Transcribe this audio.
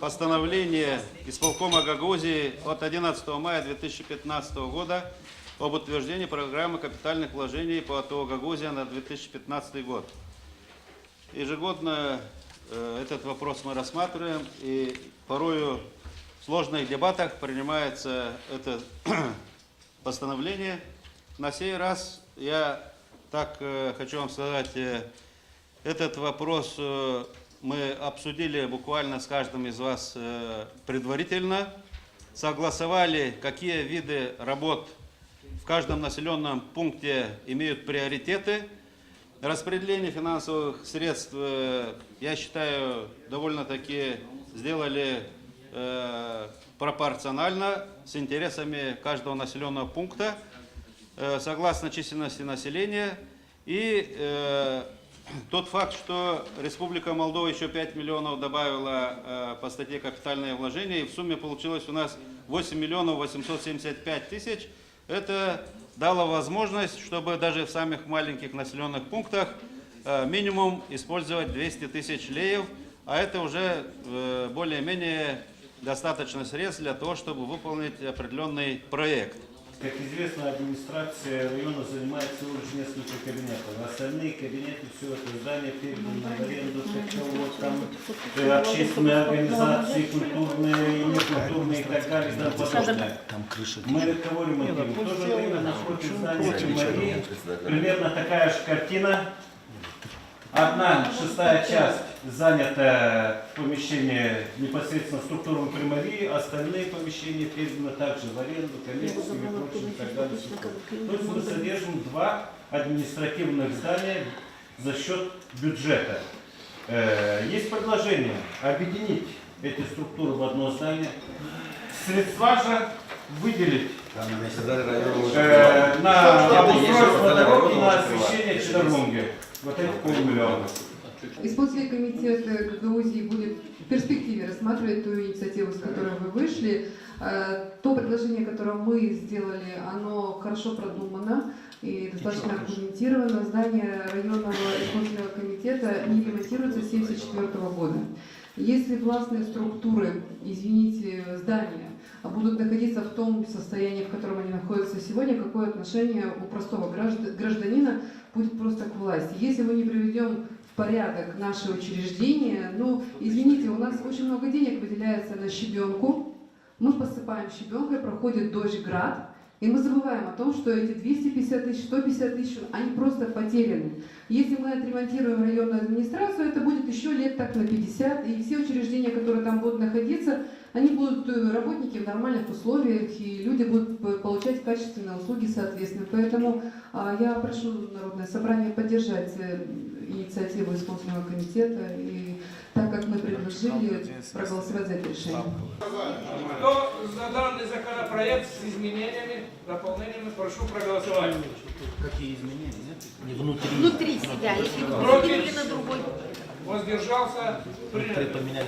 постановление исполкома Гагаузии от 11 мая 2015 года об утверждении программы капитальных вложений по АТО Гагаузия на 2015 год. Ежегодно этот вопрос мы рассматриваем, и порою в сложных дебатах принимается это постановление. На сей раз я хочу вам сказать, этот вопрос мы обсудили буквально с каждым из вас предварительно, согласовали, какие виды работ в каждом населенном пункте имеют приоритеты. Распределение финансовых средств, я считаю, довольно-таки сделали пропорционально с интересами каждого населенного пункта, согласно численности населения. И тот факт, что Республика Молдова еще 5 миллионов добавила по статье капитальные вложения, и в сумме получилось у нас 8 миллионов 875 тысяч, это дало возможность, чтобы даже в самых маленьких населенных пунктах минимум использовать 200 тысяч леев, а это уже более-менее достаточно средств для того, чтобы выполнить определенный проект. Как известно, администрация района занимает всего лишь несколько кабинетов. Остальные кабинеты, все это здание передано в аренду, там общественные организации, культурные, и некультурные и так далее, и тому подобное. Мы кого ремонтируем? В то же время напротив здания Примарии примерно такая же картина. 1/6 часть занята в помещении непосредственно структурной Примарии, остальные помещения переданы также в аренду, коммерцию и прочее, и так далее. То есть мы содержим 2 административных здания за счет бюджета. Есть предложение объединить эти структуры в одно здание. Средства же выделить на обустройство дороги, на освещение Чедарлунги. Вот эти 500 000. Исполнительный комитет Гагаузии будет в перспективе рассматривать ту инициативу, с которой вы вышли. То предложение, которое мы сделали, оно хорошо продумано и достаточно аргументировано. Здание районного исполнительного комитета не ремонтируется с 1974 года. Если властные структуры, извините, здания будут находиться в том состоянии, в котором они находятся сегодня, какое отношение у простого гражданина будет просто к власти? Если мы не приведем в порядок наши учреждения, ну, извините, у нас очень много денег выделяется на щебенку, мы посыпаем щебенкой, проходит дождь, град, и мы забываем о том, что эти 250 тысяч, 150 тысяч, они просто потеряны. Если мы отремонтируем районную администрацию, это будет еще лет так на 50, и все учреждения, которые там будут находиться, они будут работники в нормальных условиях, и люди будут получать качественные услуги соответственно. Поэтому я прошу Народное собрание поддержать инициативу исполнительного комитета, и так как мы предложили, проголосовать за это решение. Кто за данный законопроект с изменениями, дополнениями, прошу проголосовать. Какие изменения? Не внутри себя, если вы Против? на другой. Воздержался? Принято. поменяли.